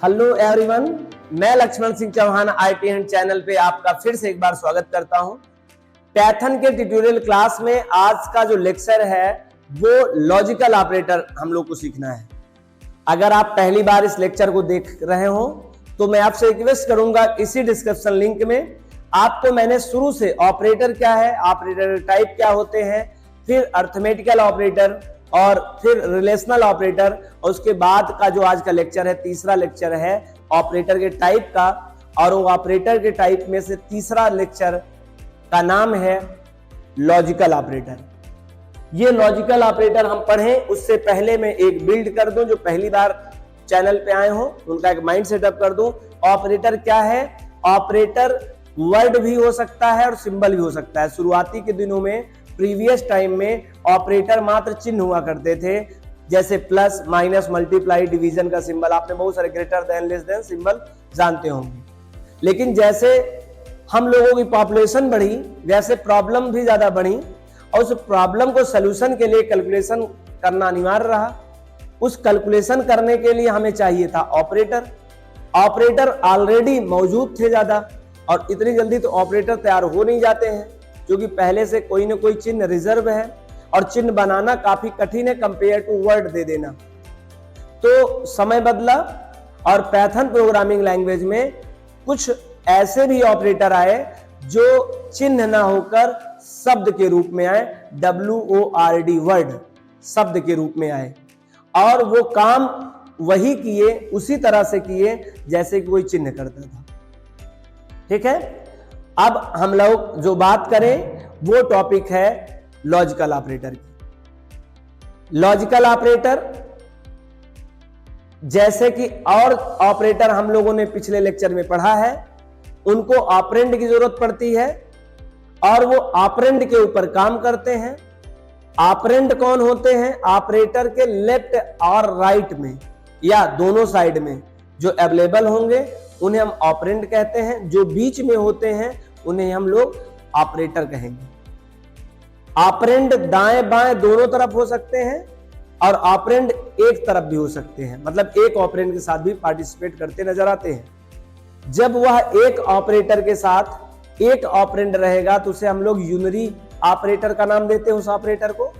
Hello everyone, मैं Lakshman Singh Chauhan IT hand channel पे आपका फिर से एक बार स्वागत करता हूं। पाइथन के ट्यूटोरियल क्लास में आज का जो लेक्चर है वो लॉजिकल ऑपरेटर हम लोग को सीखना है। अगर आप पहली बार इस लेक्चर को देख रहे हो तो मैं आपसे रिक्वेस्ट करूंगा, इसी डिस्क्रिप्शन लिंक में आपको मैंने शुरू से ऑपरेटर क्या है, ऑपरेटर टाइप क्या होते हैं, फिर अर्थमेटिकल ऑपरेटर और फिर रिलेशनल ऑपरेटर, और उसके बाद का जो आज का लेक्चर है, तीसरा लेक्चर है ऑपरेटर के टाइप का, और वो ऑपरेटर के टाइप में से तीसरा लेक्चर का नाम है लॉजिकल ऑपरेटर। ये लॉजिकल ऑपरेटर हम पढ़ें उससे पहले मैं एक बिल्ड कर दूं, जो पहली बार चैनल पे आए हो उनका एक माइंड सेटअप कर दूं। ऑपरेटर क्या है? ऑपरेटर वर्ड भी हो सकता है और सिंबल भी हो सकता है। शुरुआती के दिनों में, प्रीवियस टाइम में ऑपरेटर मात्र चिन्ह हुआ करते थे, जैसे प्लस, माइनस, मल्टीप्लाई, डिवीजन का सिंबल। आपने बहुत सारे greater than, less then symbol जानते होंगे। लेकिन जैसे हम लोगों की पॉपुलेशन बढ़ी वैसे प्रॉब्लम भी ज्यादा बढ़ी, और उस प्रॉब्लम को सोल्यूशन के लिए कैलकुलेशन करना अनिवार्य रहा। उस कैलकुलेशन करने के लिए हमें चाहिए था ऑपरेटर। ऑपरेटर ऑलरेडी मौजूद थे ज्यादा, और इतनी जल्दी तो ऑपरेटर तैयार हो नहीं जाते हैं, क्योंकि पहले से कोई ना कोई चिन्ह रिजर्व है, और चिन्ह बनाना काफी कठिन है कंपेयर टू वर्ड दे देना। तो समय बदला और पाइथन प्रोग्रामिंग लैंग्वेज में कुछ ऐसे भी ऑपरेटर आए जो चिन्ह ना होकर शब्द के रूप में आए, WORD, वर्ड, शब्द के रूप में आए, और वो काम वही किए, उसी तरह से किए जैसे कि कोई चिन्ह करता था। ठीक है, अब हम लोग जो बात करें वो टॉपिक है लॉजिकल ऑपरेटर की। लॉजिकल ऑपरेटर जैसे कि और ऑपरेटर हम लोगों ने पिछले लेक्चर में पढ़ा है, उनको ऑपरेंड की जरूरत पड़ती है और वो ऑपरेंड के ऊपर काम करते हैं। ऑपरेंड कौन होते हैं? ऑपरेटर के लेफ्ट और राइट में या दोनों साइड में जो अवेलेबल होंगे उन्हें हम ऑपरेंड कहते हैं। जो बीच में होते हैं उन्हें हम लोग ऑपरेटर कहेंगे। ऑपरेंड दाएं बाएं दोनों तरफ हो सकते हैं, और ऑपरेंड एक तरफ भी हो सकते हैं, मतलब एक ऑपरेंड के साथ भी पार्टिसिपेट करते नजर आते हैं। जब वह एक ऑपरेटर के साथ एक ऑपरेंड रहेगा तो उसे हम लोग यूनरी ऑपरेटर का नाम देते हैं उस ऑपरेटर को।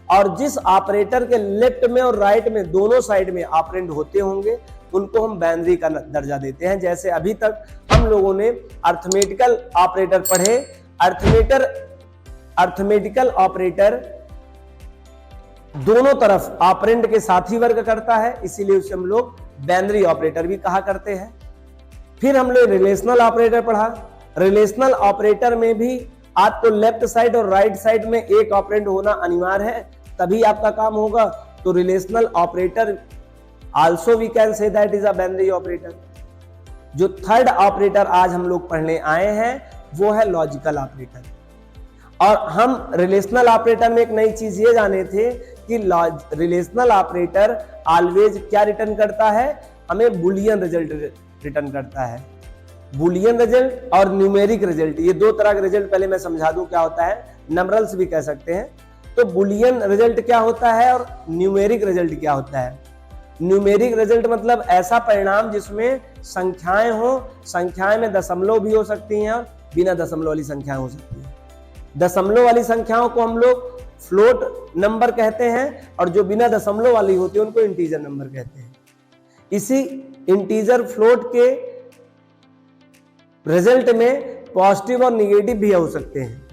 और जिस ऑपरेटर के लेफ्ट में और राइट में दोनों साइड में ऑपरेंड होते होंगे उनको हम बाइनरी का दर्जा देते हैं। जैसे अभी तक हम लोगों ने अर्थमेटिकल ऑपरेटर पढ़े। अर्थमेटिकल ऑपरेटर दोनों तरफ ऑपरेंड के साथ ही वर्क करता है, इसीलिए उसे हम लोग बाइनरी ऑपरेटर भी कहा करते हैं। फिर हम लोग रिलेशनल ऑपरेटर पढ़ा। रिलेशनल ऑपरेटर में भी आपको लेफ्ट साइड और राइट साइड में एक ऑपरेंड होना अनिवार्य है, तभी आपका काम होगा। तो relational operator also we can say that is a binary operator. जो थर्ड ऑपरेटर आज हम लोग पढ़ने आए हैं वो है लॉजिकल ऑपरेटर। और हम रिलेशनल ऑपरेटर में एक नई चीज ये जाने थे कि रिलेशनल ऑपरेटर ऑलवेज क्या रिटर्न करता है? हमें बुलियन रिजल्ट रिटर्न करता है। बुलियन रिजल्ट और न्यूमेरिक रिजल्ट, ये दो तरह का रिजल्ट पहले मैं समझा दूं क्या होता है। नंबरल्स भी कह सकते हैं। तो बुलियन रिजल्ट क्या होता है और न्यूमेरिक रिजल्ट क्या होता है? न्यूमेरिक रिजल्ट मतलब ऐसा परिणाम जिसमें संख्याएं हो, संख्याएं में दशमलव भी हो सकती हैं और बिना दशमलव वाली संख्याएं हो सकती हैं। दशमलव वाली संख्याओं को हम लोग फ्लोट नंबर कहते हैं, और जो बिना दशमलव वाली होती है उनको इंटीजर नंबर कहते हैं। इसी इंटीजर फ्लोट के रिजल्ट में पॉजिटिव और निगेटिव भी हो सकते हैं।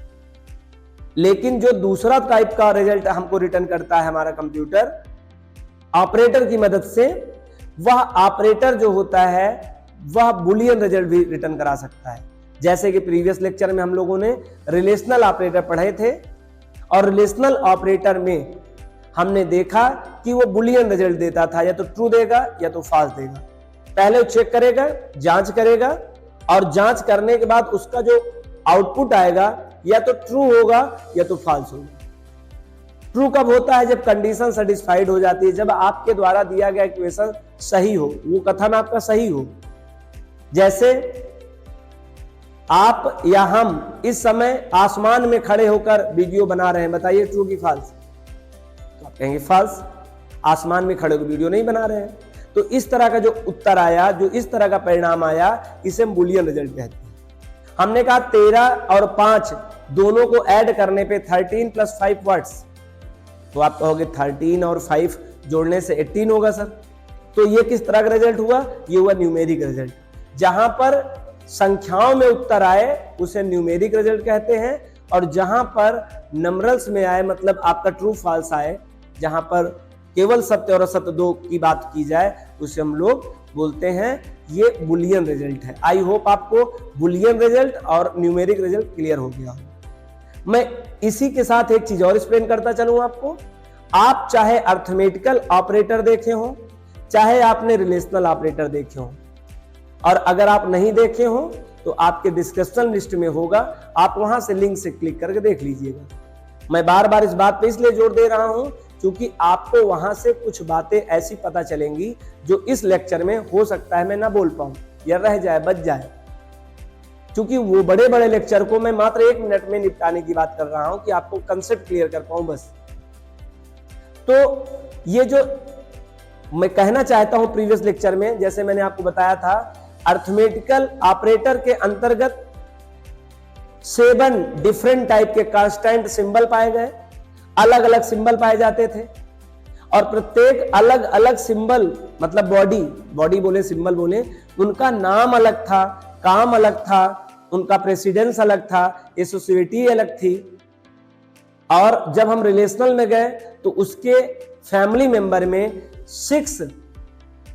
लेकिन जो दूसरा टाइप का रिजल्ट हमको रिटर्न करता है हमारा कंप्यूटर ऑपरेटर की मदद से, वह ऑपरेटर जो होता है वह बुलियन रिजल्ट भी रिटर्न करा सकता है। जैसे कि प्रीवियस लेक्चर में हम लोगों ने रिलेशनल ऑपरेटर पढ़े थे, और रिलेशनल ऑपरेटर में हमने देखा कि वो बुलियन रिजल्ट देता था, या तो ट्रू देगा या तो फॉल्स देगा। पहले वो चेक करेगा, जांच करेगा, और जांच करने के बाद उसका जो आउटपुट आएगा या तो ट्रू होगा या तो फॉल्स होगा। ट्रू कब होता है? जब कंडीशन सेटिस्फाइड हो जाती है, जब आपके द्वारा दिया गया इक्वेशन सही हो, वो कथन आपका सही हो। जैसे आप या हम इस समय आसमान में खड़े होकर वीडियो बना रहे हैं, बताइए ट्रू की फॉल्स? तो आप कहेंगे फॉल्स, आसमान में खड़े होकर वीडियो नहीं बना रहे हैं। तो इस तरह का जो उत्तर आया, जो इस तरह का परिणाम आया, इसे हम बुलियन रिजल्ट कहते हैं। हमने कहा 13 और 5 दोनों को ऐड करने पे 13 + 5 वर्ड्स, तो आप कहोगे 13 और 5 जोड़ने से 18 होगा सर। तो ये किस तरह का रिजल्ट हुआ? ये हुआ न्यूमेरिक रिजल्ट। जहां पर संख्याओं में उत्तर आए उसे न्यूमेरिक रिजल्ट कहते हैं, और जहां पर नंबरल्स में आए, मतलब आपका ट्रू फॉल्स आए, जहां पर केवल सत्य और असत्य दो की बात की जाए, उसे हम लोग बोलते हैं ये बुलियन रिजल्ट है। आई होप आपको बुलियन रिजल्ट और न्यूमेरिक रिजल्ट क्लियर हो गया हो। मैं इसी के साथ एक चीज और एक्सप्लेन करता चलूं आपको। आप चाहे अर्थमेटिकल ऑपरेटर देखे हो, चाहे आपने रिलेशनल ऑपरेटर देखे हो, और अगर आप नहीं देखे हो तो आपके डिस्क्रिप्शन लिस्ट में होगा, आप वहां से लिंक से क्लिक करके देख लीजिएगा। मैं बार बार इस बात पे इसलिए जोर दे रहा हूं क्योंकि आपको वहां से कुछ बातें ऐसी पता चलेंगी जो इस लेक्चर में हो सकता है मैं ना बोल पाऊं या रह जाए, बच जाए, क्योंकि वो बड़े बड़े लेक्चर को मैं मात्र 1 मिनट में निपटाने की बात कर रहा हूं कि आपको कंसेप्ट क्लियर कर पाऊं बस। तो ये जो मैं कहना चाहता हूं प्रीवियस लेक्चर में, जैसे मैंने आपको बताया था, अर्थमेटिकल ऑपरेटर के अंतर्गत 7 डिफरेंट टाइप के कांस्टेंट सिंबल पाए गए, अलग अलग सिंबल पाए जाते थे, और प्रत्येक अलग अलग सिंबल, मतलब बॉडी बोले, सिंबल बोले, उनका नाम अलग था, काम अलग था, उनका प्रेसिडेंस अलग था, एसोसिएटी अलग थी। और जब हम रिलेशनल में गए तो उसके फैमिली मेंबर में 6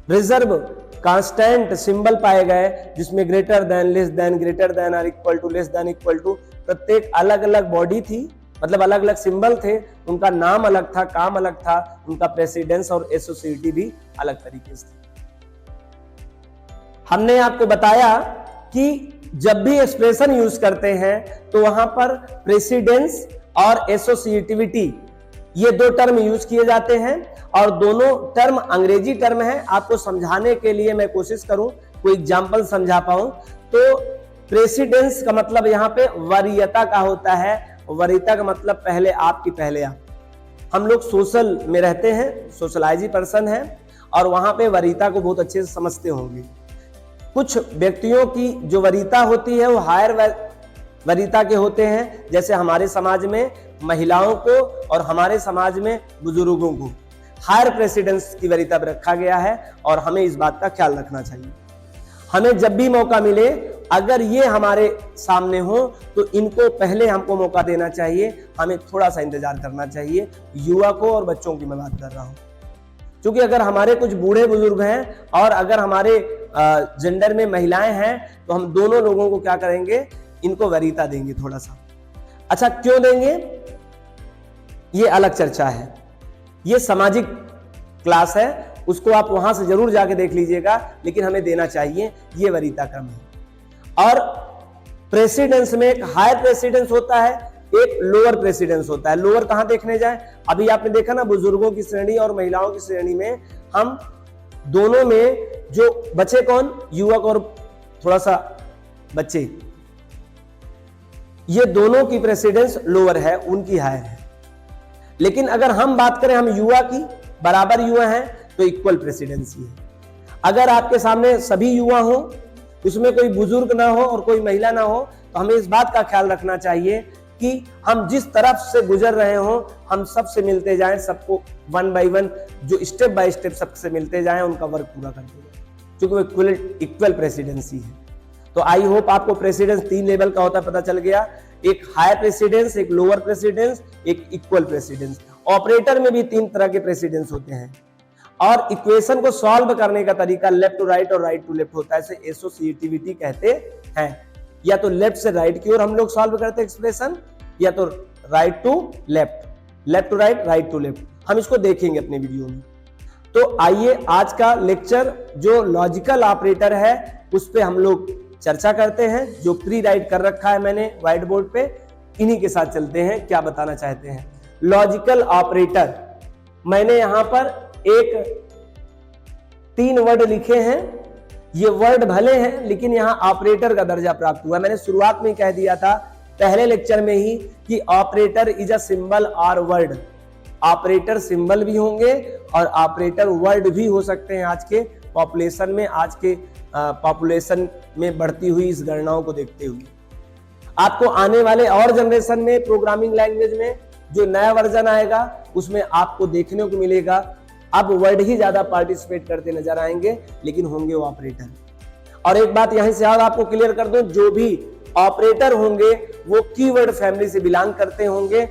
रिजर्व कांस्टेंट सिंबल पाए गए, जिसमें greater than, less than, greater than और equal to, less than, equal to, प्रत्येक अलग अलग बॉडी थी, मतलब अलग अलग सिंबल थे, उनका नाम अलग था, काम अलग था, उनका प्रेसिडेंस और एसोसिएटी भी अलग तरीके से थी। हमने आपको बताया कि जब भी एक्सप्रेशन यूज करते हैं तो वहां पर प्रेसिडेंस और एसोसिएटिविटी ये 2 टर्म यूज किए जाते हैं, और दोनों टर्म अंग्रेजी टर्म है। आपको समझाने के लिए मैं कोशिश करूं, कोई एग्जांपल समझा पाऊं। तो प्रेसिडेंस का मतलब यहां पे वरीयता का होता है, वरीयता का मतलब पहले आप की पहले आप। हम लोग सोशल में रहते हैं, सोशलाइजी पर्सन है, और वहां पे वरीयता को बहुत अच्छे से समझते होंगे। कुछ व्यक्तियों की जो वरीयता होती है वो हायर वरीयता के होते हैं, जैसे हमारे समाज में महिलाओं को और हमारे समाज में बुजुर्गों को हायर प्रेसिडेंस की वरीयता पर रखा गया है, और हमें इस बात का ख्याल रखना चाहिए। हमें जब भी मौका मिले, अगर ये हमारे सामने हो तो इनको पहले हमको मौका देना चाहिए, हमें थोड़ा सा इंतजार करना चाहिए। युवा को और बच्चों की मैं बात कर रहा हूं, क्योंकि अगर हमारे कुछ बूढ़े बुजुर्ग हैं और अगर हमारे जेंडर में महिलाएं हैं तो हम दोनों लोगों को क्या करेंगे, इनको वरीयता देंगे थोड़ा सा। अच्छा, क्यों देंगे ये अलग चर्चा है, ये सामाजिक क्लास है, उसको आप वहां से जरूर जाके देख लीजिएगा, लेकिन हमें देना चाहिए, ये वरीयता क्रम है। और प्रेसिडेंस में एक हायर प्रेसिडेंस होता है, एक लोअर प्रेसिडेंस होता है। लोअर कहां देखने जाए, अभी आपने देखा ना, बुजुर्गों की श्रेणी और महिलाओं की श्रेणी में हम दोनों में जो बचे कौन, युवक और थोड़ा सा बच्चे, ये दोनों की प्रेसिडेंस लोअर है, उनकी हायर है। लेकिन अगर हम बात करें हम युवा की, बराबर युवा हैं, तो इक्वल प्रेसिडेंसी है। अगर आपके सामने सभी युवा हो, उसमें कोई बुजुर्ग ना हो और कोई महिला ना हो, तो हमें इस बात का ख्याल रखना चाहिए कि हम जिस तरफ से गुजर रहे हो हम सबसे मिलते जाएं, सबको 1 बाय 1 जो स्टेप बाय स्टेप सबसे मिलते जाएं, उनका वर्क पूरा करते जाएं, क्योंकि वो इक्वल प्रेसिडेंसी है। तो आई होप आपको प्रेसिडेंस 3 लेवल का होता है पता चल गया, एक हायर प्रेसिडेंस, एक लोअर प्रेसिडेंस, एक इक्वल प्रेसिडेंस। ऑपरेटर में भी 3 तरह के प्रेसिडेंस होते हैं, और इक्वेशन को सॉल्व करने का तरीका लेफ्ट टू राइट और राइट टू लेफ्ट होता है, इसे एसोसिएटिविटी कहते हैं। या तो लेफ्ट से राइट की ओर हम लोग सॉल्व करते हैं एक्सप्रेशन, या तो right to left, left to right, right to left. हम इसको देखेंगे अपने वीडियो में। तो आइए आज का लेक्चर जो लॉजिकल ऑपरेटर है उस पे हम लोग चर्चा करते हैं, जो प्री राइट कर रखा है मैंने व्हाइट बोर्ड पे, इन्हीं के साथ चलते हैं, क्या बताना चाहते हैं। लॉजिकल ऑपरेटर, मैंने यहां पर 3 वर्ड लिखे हैं, ये वर्ड भले हैं लेकिन यहां ऑपरेटर का दर्जा प्राप्त हुआ। मैंने शुरुआत में कह दिया था पहले लेक्चर में ही कि ऑपरेटर इज अ सिंबल और वर्ड। ऑपरेटर सिंबल भी होंगे और ऑपरेटर वर्ड भी हो सकते हैं। आज के पॉपुलेशन में, आज के पॉपुलेशन में बढ़ती हुई इस गणनाओं को देखते हुए आपको आने वाले और जनरेशन में प्रोग्रामिंग लैंग्वेज में जो नया वर्जन आएगा उसमें आपको देखने को मिलेगा अब वर्ड ही ज्यादा पार्टिसिपेट करते नजर आएंगे, लेकिन होंगे वो ऑपरेटर। और एक बात यहीं से और आपको क्लियर कर दूं, जो भी ऑपरेटर होंगे वो कीवर्ड फैमिली से बिलोंग करते होंगे,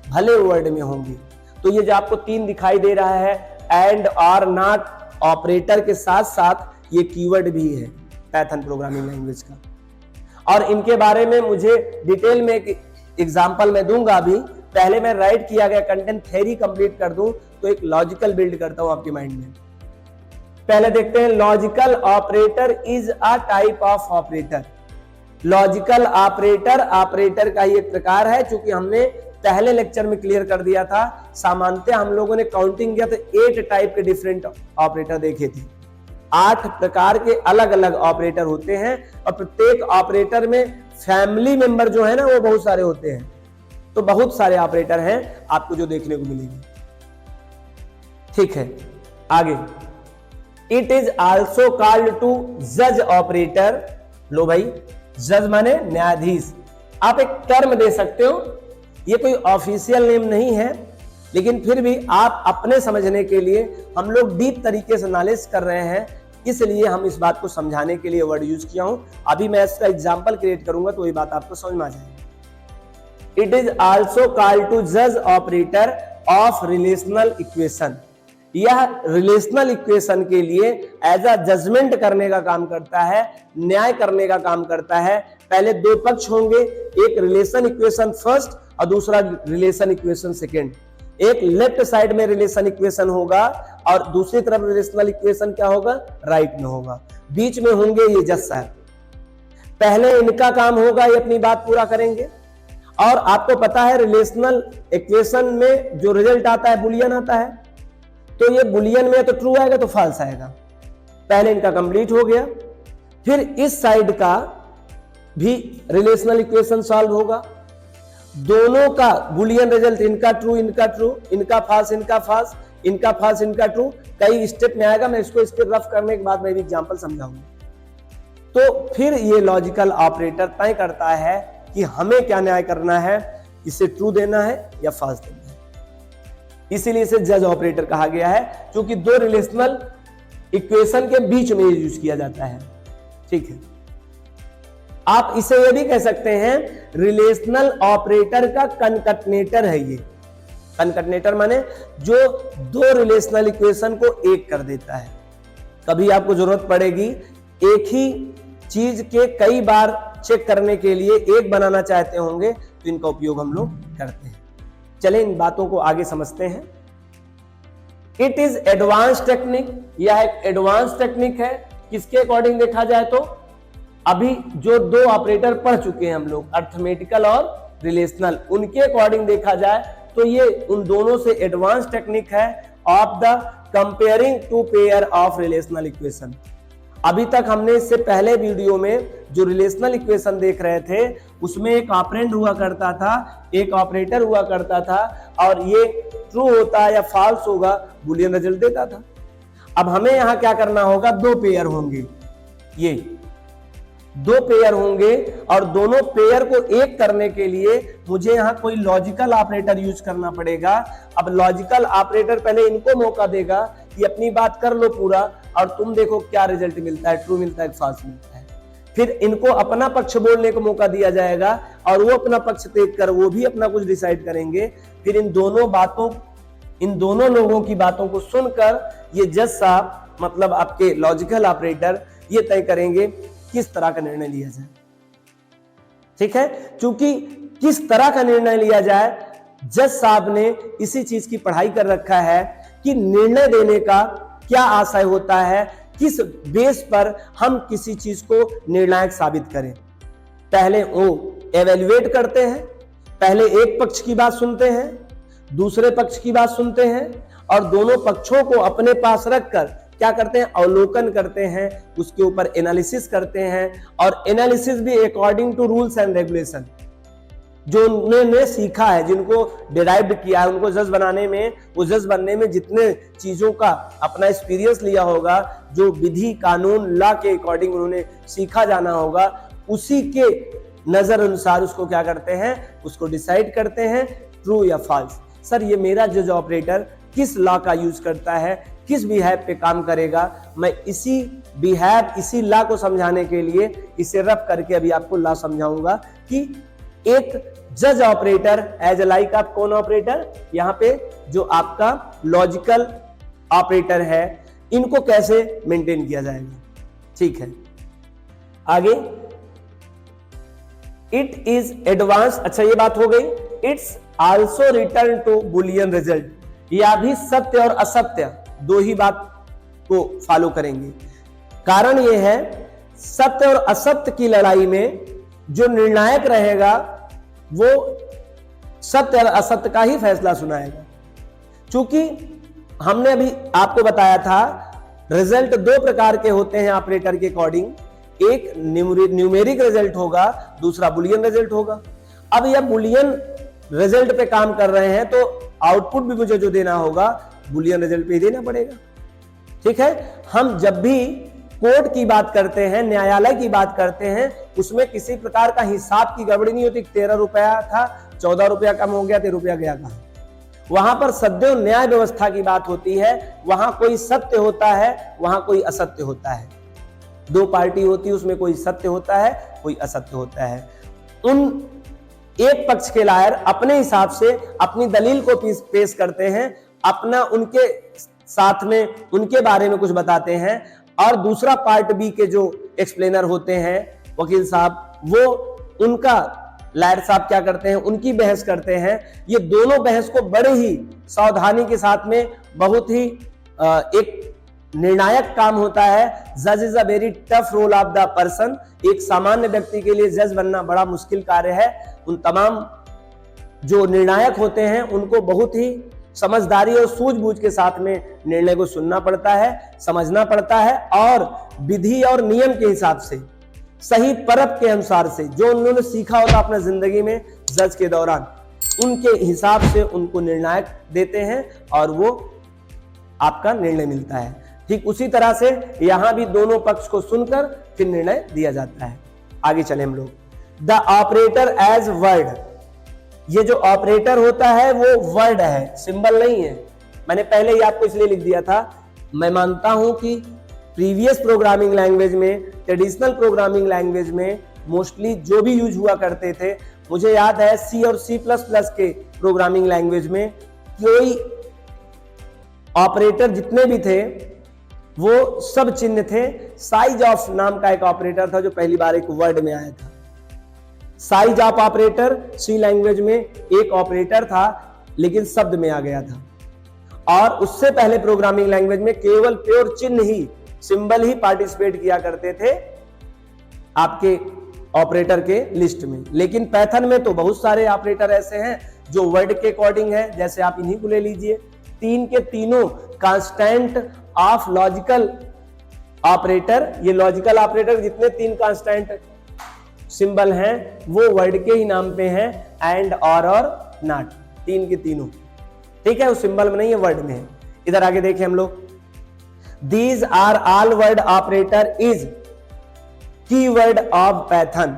भले वर्ड में होंगे। तो ये जो आपको 3 दिखाई दे रहा है, एंड, और, नॉट, ऑपरेटर के साथ साथ ये कीवर्ड भी है पाइथन प्रोग्रामिंग लैंग्वेज का। और इनके बारे में मुझे डिटेल में एक एग्जांपल मैं दूंगा। अभी पहले मैं राइट किया गया कंटेंट थ्योरी कंप्लीट कर दूं तो एक लॉजिकल बिल्ड करता हूं आपके माइंड में। पहले देखते हैं, logical operator is a type of operator. Logical operator operator का ही एक प्रकार है, चूंकि हमने पहले लेक्चर में क्लियर कर दिया था। सामान्यतः हम लोगों ने काउंटिंग किया तो 8 टाइप के डिफरेंट ऑपरेटर देखे थे। 8 प्रकार के अलग अलग ऑपरेटर होते हैं और प्रत्येक ऑपरेटर में फैमिली मेंबर जो है ना वो बहुत सारे होते हैं। तो बहुत सारे ऑपरेटर हैं आपको जो देखने को मिलेंगे। ठीक है, आगे, it is also called to जज ऑपरेटर। लो भाई, जज माने न्यायाधीश। आप एक टर्म दे सकते हो, ये कोई ऑफिशियल नेम नहीं है, लेकिन फिर भी आप अपने समझने के लिए हम लोग डीप तरीके से नॉलेज कर रहे हैं, इसलिए हम इस बात को समझाने के लिए वर्ड यूज किया हूं। अभी मैं इसका एग्जांपल क्रिएट करूंगा तो ये बात आपको समझ में आ जाएगी। It is also called to जज ऑपरेटर ऑफ रिलेशनल इक्वेशन। यह रिलेशनल इक्वेशन के लिए एज अ जजमेंट करने का काम करता है, न्याय करने का काम करता है। पहले 2 पक्ष होंगे, एक रिलेशन इक्वेशन फर्स्ट और दूसरा रिलेशन इक्वेशन सेकेंड। एक लेफ्ट साइड में रिलेशन इक्वेशन होगा और दूसरी तरफ रिलेशनल इक्वेशन क्या होगा, राइट में होगा। बीच में होंगे ये जज साहब। पहले इनका काम होगा, ये अपनी बात पूरा करेंगे। और आपको पता है रिलेशनल इक्वेशन में जो रिजल्ट आता है बुलियन आता है, तो ये बुलियन में तो ट्रू आएगा तो फॉल्स आएगा। पहले इनका कंप्लीट हो गया, फिर इस साइड का भी रिलेशनल इक्वेशन सॉल्व होगा। दोनों का बुलियन रिजल्ट, इनका ट्रू इनका ट्रू, इनका फॉल्स इनका फॉल्स, इनका फॉल्स इनका ट्रू, कई स्टेप में आएगा। मैं इसको इसके रफ करने के बाद मैं भी एग्जांपल समझाऊंगा। तो फिर ये लॉजिकल ऑपरेटर तय करता है कि हमें क्या न्याय करना है, इसे ट्रू देना है या फॉल्स देना है। इसीलिए इसे जज ऑपरेटर कहा गया है, क्योंकि 2 रिलेशनल इक्वेशन के बीच में यूज किया जाता है। ठीक है, आप इसे ये भी कह सकते हैं रिलेशनल ऑपरेटर का कनकटनेटर है। ये कनकटनेटर माने जो 2 रिलेशनल इक्वेशन को एक कर देता है। कभी आपको जरूरत पड़ेगी एक ही चीज के कई बार चेक करने के लिए एक बनाना चाहते होंगे, तो इनका उपयोग हम लोग करते हैं। चलें इन बातों को आगे समझते हैं। इट इज एडवांस टेक्निक, यह एक एडवांस टेक्निक है। किसके अकॉर्डिंग देखा जाए तो अभी जो 2 ऑपरेटर पढ़ चुके हैं हम लोग, अर्थमेटिकल और रिलेशनल, उनके अकॉर्डिंग देखा जाए तो ये उन दोनों से एडवांस टेक्निक है of the comparing 2 pair of relational equation. अभी तक हमने इससे पहले वीडियो में जो रिलेशनल इक्वेशन देख रहे थे उसमें एक ऑपरेंड हुआ करता था, एक ऑपरेटर हुआ करता था, और ये ट्रू होता या फॉल्स होगा बुलियन रिजल्ट देता था। अब हमें यहां क्या करना होगा, 2 पेयर होंगे, ये 2 पेयर होंगे और दोनों पेयर को एक करने के लिए मुझे यहां कोई लॉजिकल ऑपरेटर यूज करना पड़ेगा। अब लॉजिकल ऑपरेटर पहले इनको मौका देगा कि अपनी बात कर लो पूरा और तुम देखो क्या रिजल्ट मिलता है, ट्रू मिलता है, फॉल्स मिलता है। फिर इनको अपना पक्ष बोलने को मौका दिया जाएगा और वो अपना पक्ष देखकर वो भी अपना कुछ डिसाइड करेंगे। फिर इन दोनों लोगों की बातों को सुनकर ये जज साहब, मतलब आपके लॉजिकल ऑपरेटर, ये तय करेंगे किस तरह का निर्णय लिया जाए। ठीक है, क्योंकि किस तरह का निर्णय लिया जाए, जज साहब ने इसी चीज की पढ़ाई कर रखा है कि निर्णय देने का क्या आशय होता है, किस बेस पर हम किसी चीज को निर्णायक साबित करें। पहले वो एवेल्युएट करते हैं, पहले एक पक्ष की बात सुनते हैं, दूसरे पक्ष की बात सुनते हैं और दोनों पक्षों को अपने पास रखकर क्या करते हैं, अवलोकन करते हैं, उसके ऊपर एनालिसिस करते हैं। और एनालिसिस भी according to rules and regulation. जो उन्होंने सीखा है, जिनको डिराइव किया है, उनको जज बनाने में, वो जज बनने में जितने चीजों का अपना एक्सपीरियंस लिया होगा, जो विधि कानून लॉ के अकॉर्डिंग उन्होंने सीखा जाना होगा, उसी के नजर अनुसार उसको क्या करते हैं, उसको डिसाइड करते हैं ट्रू या फॉल्स। सर ये मेरा जज ऑपरेटर किस लॉ का यूज करता है, किस बिहेव पे काम करेगा, मैं इसी बिहेव, इसी लॉ को समझाने के लिए इसे रफ करके अभी आपको लॉ समझाऊंगा कि एक जज ऑपरेटर एज लाइक आप कौन ऑपरेटर, यहां पे जो आपका लॉजिकल ऑपरेटर है, इनको कैसे मेंटेन किया जाएगा। ठीक है, आगे इट इज एडवांस। अच्छा ये बात हो गई। It's also return two boolean result. यह भी सत्य और असत्य दो ही बात को फॉलो करेंगे। कारण यह है सत्य और असत्य की लड़ाई में जो निर्णायक रहेगा वो सत्य और असत्य का ही फैसला सुनाएगा। क्योंकि हमने अभी आपको बताया था रिजल्ट दो प्रकार के होते हैं ऑपरेटर के अकॉर्डिंग, एक न्यूमेरिक रिजल्ट होगा, दूसरा बुलियन रिजल्ट होगा। अब यह बुलियन रिजल्ट पे काम कर रहे हैं तो आउटपुट भी मुझे जो देना होगा बुलियन रिजल्ट पे ही देना पड़ेगा। ठीक है, हम जब भी कोर्ट की बात करते हैं, न्यायालय की बात करते हैं, उसमें किसी प्रकार का हिसाब की गड़बड़ी नहीं होती। 13 रुपया था, 14 रुपया कम हो गया, 13 रुपया गया कहां। वहां पर सदैव न्याय व्यवस्था की बात होती है। वहां कोई सत्य होता है, वहां कोई असत्य होता है। दो पार्टी होती है, उसमें कोई सत्य होता है, कोई असत्य होता है। उन एक पक्ष के लॉयर अपने हिसाब से अपनी दलील को पेश करते हैं, अपना उनके साथ में उनके बारे में कुछ बताते हैं, और दूसरा पार्ट बी के जो एक्सप्लेनर होते हैं वकील साहब, वो उनका लॉयर साहब क्या करते हैं, उनकी बहस करते हैं। ये दोनों बहस को बड़े ही सावधानी के साथ में, बहुत ही एक निर्णायक काम होता है। जज is a very tough role of the person. एक सामान्य व्यक्ति के लिए जज बनना बड़ा मुश्किल कार्य है। उन तमाम जो निर्णायक होते हैं उनको बहुत ही समझदारी और सूझबूझ के साथ में निर्णय को सुनना पड़ता है, समझना पड़ता है, और विधि और नियम के हिसाब से, सही परख के अनुसार से, जो उन्होंने सीखा होता अपना जिंदगी में जज के दौरान, उनके हिसाब से उनको निर्णायक देते हैं और वो आपका निर्णय मिलता है। ठीक उसी तरह से यहां भी दोनों पक्ष को सुनकर फिर निर्णय दिया जाता है। आगे चले हम लोग। The operator as word. ये जो ऑपरेटर होता है वो वर्ड है, सिंबल नहीं है। मैंने पहले ही आपको इसलिए लिख दिया था। मैं मानता हूं कि प्रीवियस प्रोग्रामिंग लैंग्वेज में, ट्रेडिशनल प्रोग्रामिंग लैंग्वेज में मोस्टली जो भी यूज हुआ करते थे, मुझे याद है सी और C++ के प्रोग्रामिंग लैंग्वेज में कोई ऑपरेटर जितने भी थे वो सब चिन्ह थे। साइज ऑफ नाम का एक ऑपरेटर था जो पहली बार एक वर्ड में आया था। Size of operator C language में एक ऑपरेटर था लेकिन शब्द में आ गया था, और उससे पहले प्रोग्रामिंग लैंग्वेज में केवल प्योर चिन्ह ही, सिंबल ही पार्टिसिपेट किया करते थे आपके ऑपरेटर के लिस्ट में। लेकिन पाइथन में तो बहुत सारे ऑपरेटर ऐसे हैं जो वर्ड के अकॉर्डिंग है। जैसे आप इन्हीं को ले लीजिए, तीन के तीनों कांस्टेंट ऑफ लॉजिकल ऑपरेटर। ये लॉजिकल ऑपरेटर जितने तीन कांस्टेंट सिंबल हैं वो वर्ड के ही नाम पे हैं, एंड, और नॉट, तीन के तीनों। ठीक है, उस सिंबल में नहीं है, वर्ड में है। इधर आगे देखें हम लोग। These are all word operator is keyword of Python.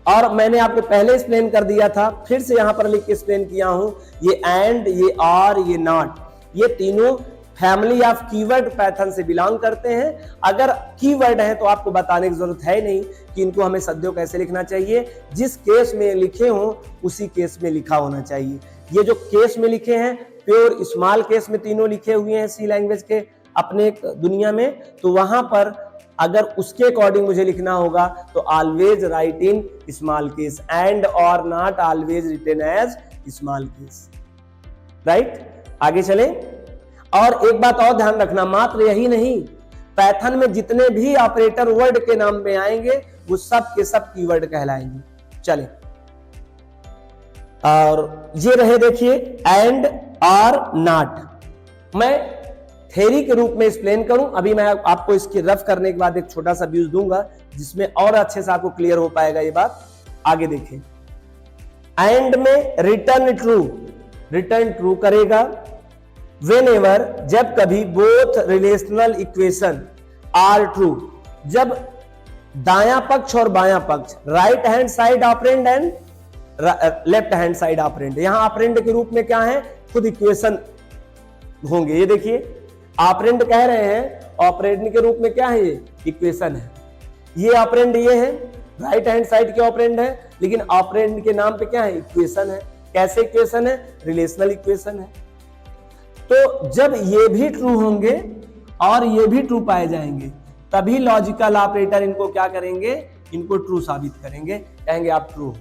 और मैंने आपको पहले एक्सप्लेन कर दिया था, फिर से यहां पर लिख के एक्सप्लेन किया हूं। ये एंड, ये और, ये नॉट, ये तीनों फैमिली ऑफ कीवर्ड पाइथन से बिलोंग करते हैं। अगर कीवर्ड है तो आपको बताने की जरूरत है नहीं कि इनको हमें सद्यों कैसे लिखना चाहिए। जिस केस में लिखे हों उसी केस में लिखा होना चाहिए। ये जो केस में लिखे हैं प्योर स्मॉल केस में तीनों लिखे हुए हैं सी लैंग्वेज के अपने दुनिया में, तो वहां पर अगर उसके अकॉर्डिंग मुझे लिखना होगा तो always write in small case, and और not always written as small case. Right, आगे चलें। और एक बात और ध्यान रखना, मात्र यही नहीं, पाइथन में जितने भी ऑपरेटर वर्ड के नाम में आएंगे वो सब के सब कीवर्ड कहलाएंगे। चलें, और ये रहे देखिए एंड और नॉट। मैं थ्योरी के रूप में एक्सप्लेन करूं, अभी मैं आपको इसकी रफ करने के बाद एक छोटा सा व्यूज दूंगा जिसमें और अच्छे से आपको क्लियर हो पाएगा ये बात। आगे देखें, एंड में रिटर्न ट्रू करेगा। व्हेनेवर, जब कभी both relational equation are true, जब दायां पक्ष और बायां पक्ष, right hand side operand and left hand side operand, यहां ऑपरेंड के रूप में क्या है, खुद इक्वेशन होंगे। ये देखिए ऑपरेंड कह रहे हैं, ऑपरेंड के रूप में क्या है, ये इक्वेशन है। ये ऑपरेंड ये है, राइट हैंड साइड के ऑपरेंड है, लेकिन ऑपरेंड के नाम पे क्या है, इक्वेशन है। कैसे इक्वेशन है, रिलेशनल इक्वेशन है। तो जब ये भी ट्रू होंगे और ये भी ट्रू पाए जाएंगे, तभी लॉजिकल ऑपरेटर इनको क्या करेंगे, इनको ट्रू साबित करेंगे, कहेंगे आप ट्रू हो।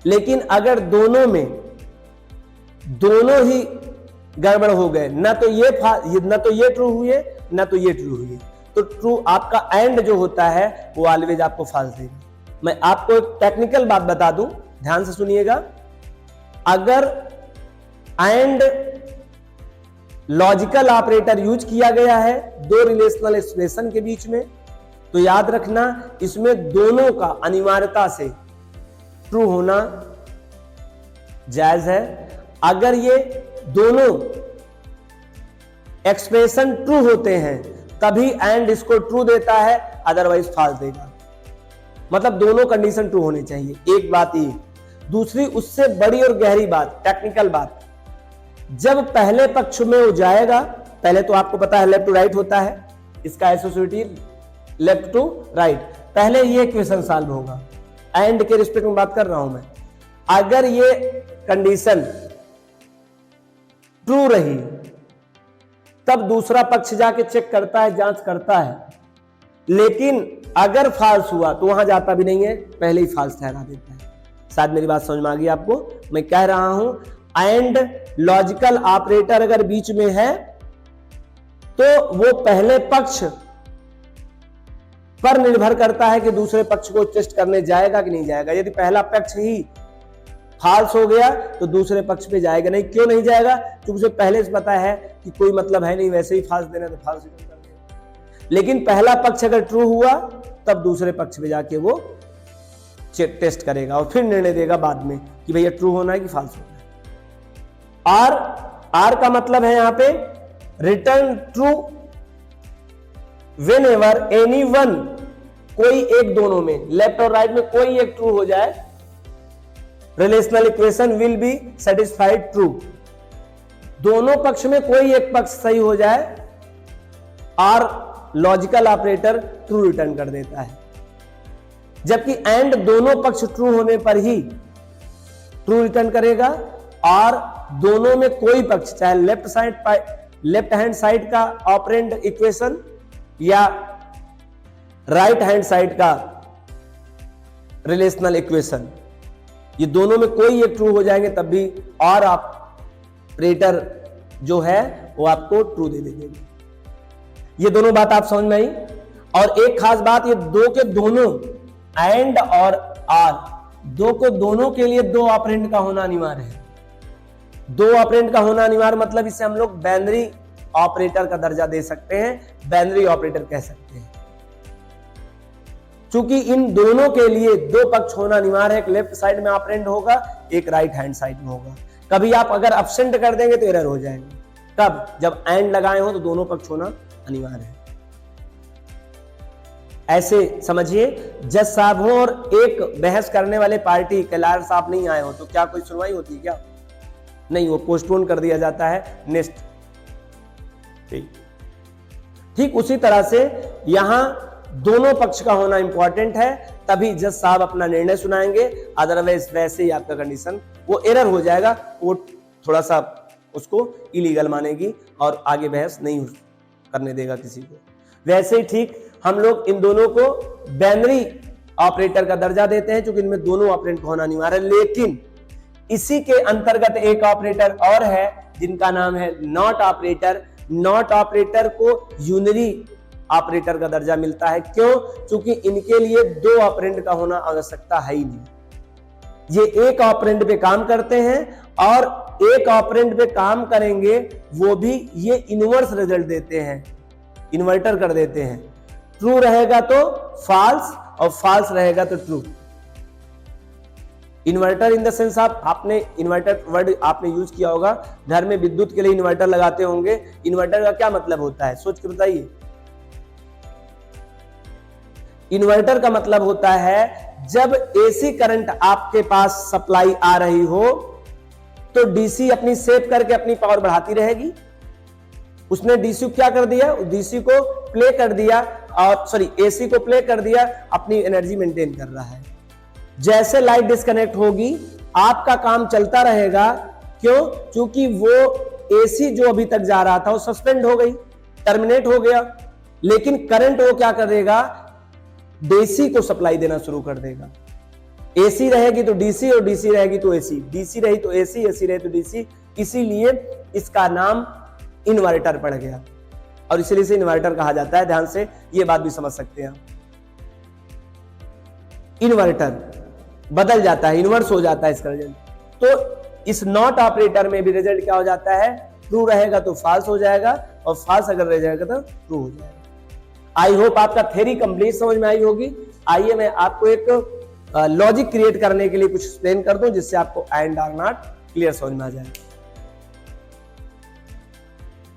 लेकिन अगर दोनों ही गड़बड़ हो गए, ना तो ये ट्रू हुए, ना तो ये ट्रू हुए, तो ट्रू आपका एंड जो होता है वो ऑलवेज आपको फॉल्स देगा। मैं आपको एक टेक्निकल बात बता दूं, ध्यान से सुनिएगा। अगर एंड लॉजिकल ऑपरेटर यूज किया गया है दो रिलेशनल एक्सप्रेशन के बीच में, तो याद रखना इसमें दोनों का अनिवार्यता से ट्रू होना जायज है। अगर ये दोनों एक्सप्रेशन ट्रू होते हैं तभी एंड इसको ट्रू देता है, अदरवाइज फॉल्स देगा। मतलब दोनों कंडीशन ट्रू होनी चाहिए। एक बात ये, दूसरी उससे बड़ी और गहरी बात, टेक्निकल बात, जब पहले पक्ष में हो जाएगा, पहले तो आपको पता है लेफ्ट टू राइट होता है, इसका एसोसिएटिव लेफ्ट टू राइट, पहले ये इक्वेशन सॉल्व होगा। एंड के रिस्पेक्ट में बात कर रहा हूं मैं। अगर ये कंडीशन ट्रू रही तब दूसरा पक्ष जाके चेक करता है, जांच करता है, लेकिन अगर फॉल्स हुआ तो वहां जाता भी नहीं है, पहले ही फॉल्स ठहरा देता है। शायद मेरी बात समझ में आ गई आपको। मैं कह रहा हूं एंड लॉजिकल ऑपरेटर अगर बीच में है तो वो पहले पक्ष पर निर्भर करता है कि दूसरे पक्ष को टेस्ट करने जाएगा कि नहीं जाएगा। यदि पहला पक्ष ही फॉल्स हो गया तो दूसरे पक्ष पे जाएगा नहीं। क्यों नहीं जाएगा? क्योंकि उसे पहले से पता है कि कोई मतलब है नहीं, वैसे ही फॉल्स देना तो फॉल्स कर देगा। लेकिन पहला पक्ष अगर ट्रू हुआ तब दूसरे पक्ष पे जाके वो टेस्ट करेगा और फिर निर्णय देगा बाद में कि भैया ट्रू होना है कि फॉल्स होना है। आर का मतलब है यहां पे रिटर्न ट्रू व्हेनेवर एनीवन, कोई एक दोनों में, लेफ्ट और राइट में कोई एक ट्रू हो जाए, relational equation will be satisfied true. दोनों पक्ष में कोई एक पक्ष सही हो जाए और लॉजिकल ऑपरेटर ट्रू रिटर्न कर देता है। जबकि एंड दोनों पक्ष ट्रू होने पर ही ट्रू रिटर्न करेगा और दोनों में कोई पक्ष, चाहे लेफ्ट हैंड साइड का ऑपरेंड इक्वेशन या राइट हैंड साइड का रिलेशनल इक्वेशन, ये दोनों में कोई एक ट्रू हो जाएंगे तब भी और ऑपरेटर जो है वो आपको ट्रू दे देंगे। ये दोनों बात आप समझ में आई। और एक खास बात, ये दो के दोनों एंड और आर, दो को दोनों के लिए दो ऑपरेंड का होना अनिवार्य है। दो ऑपरेंड का होना अनिवार्य मतलब इसे हम लोग बाइनरी ऑपरेटर का दर्जा दे सकते हैं, बाइनरी ऑपरेटर कह सकते हैं। चूंकि इन दोनों के लिए दो पक्ष होना अनिवार्य है, एक लेफ्ट साइड में ऑपरेंड होगा, एक राइट हैंड साइड में होगा। कभी आप अगर एब्सेंट कर देंगे तो एरर हो जाएगा। कब? जब एंड लगाए हो तो दोनों पक्ष होना अनिवार्य है। ऐसे समझिए, जज साहब हो और एक बहस करने वाले पार्टी कैलाश साहब नहीं आए हो तो क्या कोई सुनवाई होती है क्या? नहीं, वो पोस्टपोन कर दिया जाता है नेक्स्ट। ठीक उसी तरह से यहां दोनों पक्ष का होना इंपॉर्टेंट है, तभी जज साहब अपना निर्णय सुनाएंगे। अदरवाइज वैसे ही आपका कंडीशन वो एरर हो जाएगा, वो थोड़ा सा उसको इलीगल मानेगी और आगे बहस नहीं करने देगा किसी को। वैसे ही ठीक हम लोग इन दोनों को बाइनरी ऑपरेटर का दर्जा देते हैं, क्योंकि इनमें दोनों ऑपरेंड का होना अनिवार्य है। लेकिन इसी के अंतर्गत एक ऑपरेटर और है जिनका नाम है नॉट ऑपरेटर। नॉट ऑपरेटर को यूनरी ऑपरेटर का दर्जा मिलता है। क्यों? क्योंकि इनके लिए दो ऑपरेंड का होना आवश्यकता है ही नहीं। ये एक ऑपरेंड पे काम करते हैं और एक ऑपरेंड पे काम करेंगे, वो भी ये इनवर्स रिजल्ट देते हैं, इन्वर्टर कर देते हैं। ट्रू रहेगा तो फॉल्स और फॉल्स रहेगा तो true. Inverter in the sense आपने इन्वर्टर वर्ड आपने यूज किया होगा, घर में विद्युत के लिए इन्वर्टर लगाते होंगे। इन्वर्टर का क्या मतलब होता है, सोच के बताइए। इन्वर्टर का मतलब होता है जब एसी करंट आपके पास सप्लाई आ रही हो तो डीसी अपनी सेव करके अपनी पावर बढ़ाती रहेगी। उसने डीसी को क्या कर दिया, डीसी को प्ले कर दिया, और सॉरी एसी को प्ले कर दिया, अपनी एनर्जी मेंटेन कर रहा है। जैसे लाइट डिस्कनेक्ट होगी आपका काम चलता रहेगा। क्यों? क्योंकि वो एसी जो अभी तक जा रहा था वो सस्पेंड हो गई, टर्मिनेट हो गया, लेकिन करंट वो क्या करेगा, डीसी को सप्लाई देना शुरू कर देगा। एसी रहेगी तो डीसी और डीसी रहेगी तो एसी, डीसी रही तो एसी, एसी रही तो डीसी, इसीलिए इसका नाम इन्वर्टर पड़ गया और इसीलिए इसे इन्वर्टर कहा जाता है। ध्यान से ये बात भी समझ सकते हैं। इन्वर्टर बदल जाता है, इन्वर्स हो जाता है इसका रिजल्ट। तो इस नॉट ऑपरेटर में भी रिजल्ट क्या हो जाता है, ट्रू रहेगा तो फॉल्स हो जाएगा और फॉल्स अगर रह जाएगा तो ट्रू हो जाएगा। आई होप आपका थ्योरी कंप्लीट समझ में आई होगी। आइए मैं आपको एक लॉजिक क्रिएट करने के लिए कुछ एक्सप्लेन कर दूं जिससे आपको एंड और नॉट क्लियर समझ में आ जाए।